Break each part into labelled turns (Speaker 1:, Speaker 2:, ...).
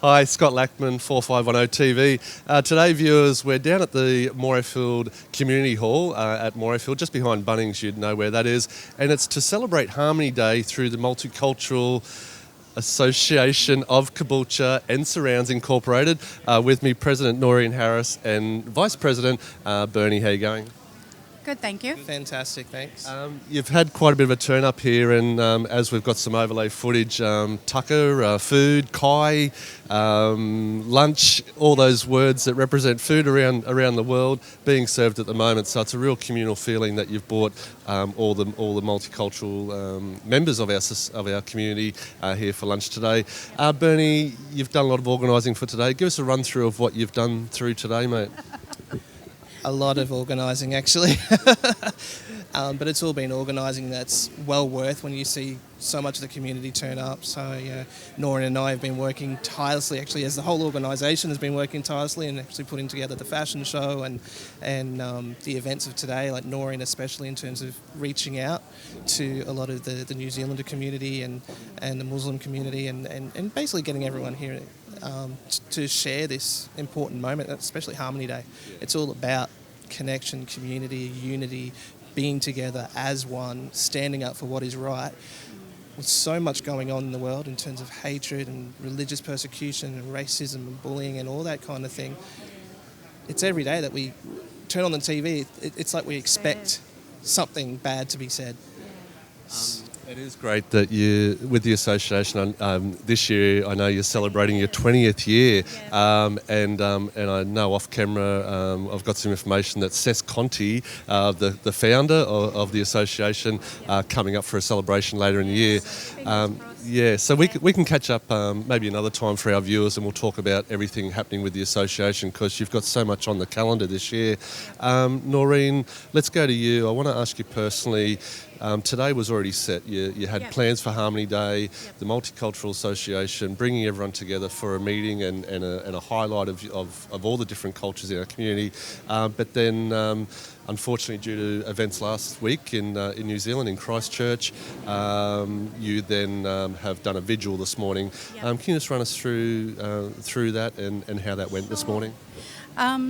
Speaker 1: Hi, Scott Lackman, 4510 TV. Today, viewers, we're down at the Morayfield Community Hall at Morayfield, just behind Bunnings, you'd know where that is. And it's to celebrate Harmony Day through the Multicultural Association of Caboolture and Surrounds Incorporated. With me, President Noreen Harris and Vice President Bernie. How you going?
Speaker 2: Good, thank you.
Speaker 3: Fantastic, thanks.
Speaker 1: You've had quite a bit of a turn up here, and as we've got some overlay footage, tucker, food, kai, lunch, all those words that represent food around the world being served at the moment. So it's a real communal feeling that you've brought all the multicultural members of our community here for lunch today. Bernie, you've done a lot of organising for today. Give us a run through of what you've done through today, mate.
Speaker 3: A lot of organising, actually. But it's all been organising that's well worth when you see so much of the community turn up. So, yeah, Noreen and I have been working tirelessly, actually, as the whole organisation has been working tirelessly and actually putting together the fashion show and the events of today, like Noreen especially in terms of reaching out to a lot of the New Zealander community and the Muslim community and basically getting everyone here to share this important moment, especially Harmony Day. It's all about connection, community, unity, being together as one, standing up for what is right. With so much going on in the world in terms of hatred and religious persecution and racism and bullying and all that kind of thing, it's every day that we turn on the TV, it's like we expect something bad to be said.
Speaker 1: It is great that you, with the association, this year I know you're celebrating your 20th year, and I know off camera I've got some information that Cess Conti, the founder of the association, coming up for a celebration later in the year. Yeah, so we can catch up maybe another time for our viewers, and we'll talk about everything happening with the association because you've got so much on the calendar this year. Noreen, let's go to you. I want to ask you personally. Today was already set. You had plans for Harmony Day, the Multicultural Association, bringing everyone together for a meeting and a highlight of all the different cultures in our community. But then, unfortunately, due to events last week in New Zealand, in Christchurch, you then have done a vigil this morning. Can you just run us through that and how that went this morning?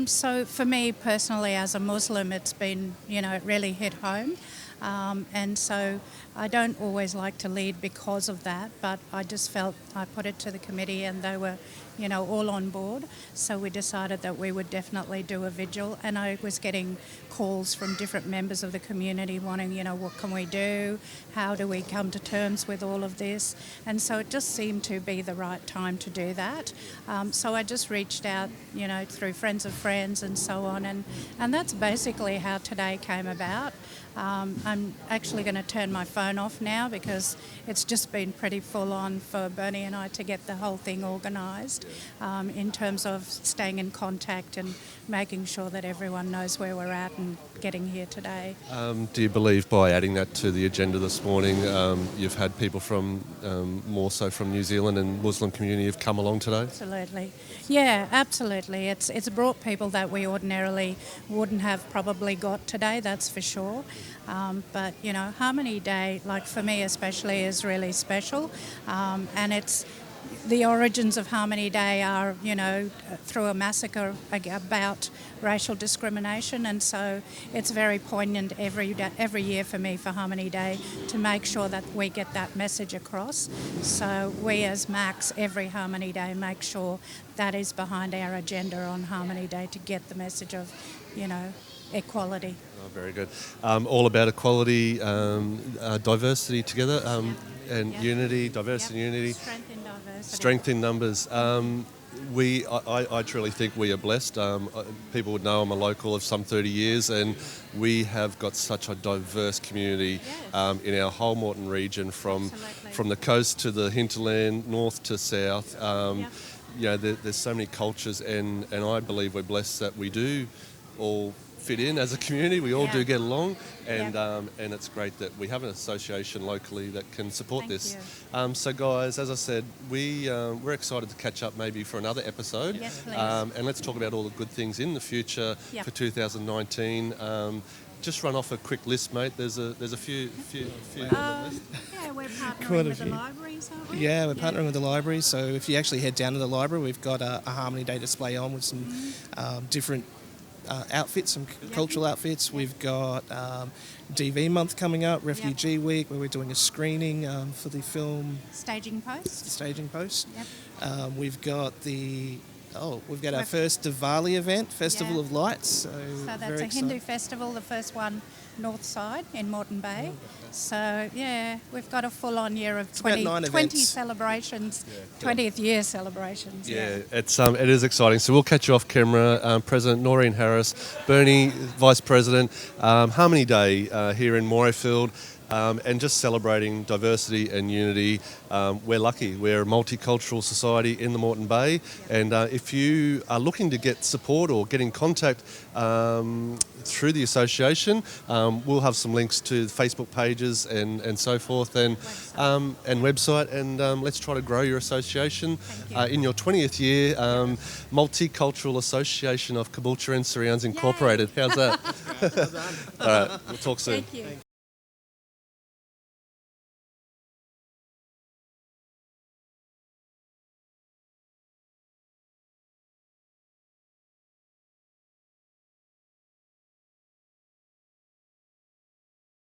Speaker 2: So for me personally, as a Muslim, it's been, it really hit home. And so I don't always like to lead because of that, but I just felt I put it to the committee and they were, all on board. So we decided that we would definitely do a vigil, and I was getting calls from different members of the community wanting, what can we do? How do we come to terms with all of this? And so it just seemed to be the right time to do that. So I just reached out, through friends of friends and so on, and that's basically how today came about. I'm actually going to turn my phone off now because it's just been pretty full on for Bernie and I to get the whole thing organised in terms of staying in contact and making sure that everyone knows where we're at and getting here today.
Speaker 1: Do you believe by adding that to the agenda this morning, you've had people from more so from New Zealand and Muslim community have come along today?
Speaker 2: Absolutely. Yeah, absolutely. It's brought people that we ordinarily wouldn't have probably got today, that's for sure. But, Harmony Day, like for me especially, is really special. And it's the origins of Harmony Day are, through a massacre about racial discrimination, and so it's very poignant every year for me for Harmony Day to make sure that we get that message across. So we as Max, every Harmony Day, make sure that is behind our agenda on Harmony Day to get the message of, equality.
Speaker 1: Oh, very good. All about equality, diversity together, and unity, diversity and unity.
Speaker 2: Strength in diversity.
Speaker 1: Strength in numbers. I truly think we are blessed. People would know I'm a local of some 30 years, and we have got such a diverse community in our whole Moreton region, from the coast to the hinterland, north to south. There's so many cultures, and I believe we're blessed that we do all fit in as a community. We all do get along, and it's great that we have an association locally that can support this. So guys, as I said, we're excited to catch up maybe for another episode.
Speaker 2: Yes, please.
Speaker 1: And let's talk about all the good things in the future for 2019. just run off a quick list, mate. There's a few on the list.
Speaker 2: Yeah, we're partnering
Speaker 3: Quite a
Speaker 2: with the
Speaker 3: few.
Speaker 2: libraries, aren't we?
Speaker 3: Yeah, we're partnering with the library. So if you actually head down to the library, we've got a Harmony Day display on with some different outfits, some cultural outfits. We've got DV month coming up, Refugee Week, where we're doing a screening for the film
Speaker 2: Staging Post.
Speaker 3: Staging Post.
Speaker 2: Yep.
Speaker 3: We've got our first Diwali event, Festival
Speaker 2: Yeah.
Speaker 3: of Lights. So
Speaker 2: that's
Speaker 3: very
Speaker 2: a Hindu
Speaker 3: excited.
Speaker 2: festival, the first one north side in Moreton Bay. So, yeah, we've got a full-on year of
Speaker 3: about 9
Speaker 2: 20
Speaker 3: events.
Speaker 2: celebrations, 20th year celebrations.
Speaker 1: Yeah, it is exciting. So we'll catch you off camera. President Noreen Harris, Bernie, Vice President, Harmony Day here in Morayfield. And just celebrating diversity and unity. We're lucky. We're a multicultural society in the Moreton Bay, and if you are looking to get support or get in contact through the association, we'll have some links to Facebook pages and so forth, and website, and let's try to grow your association in your 20th year. Multicultural Association of Caboolture and Surrounds Incorporated. How's that? All right, we'll talk soon.
Speaker 2: Thank you.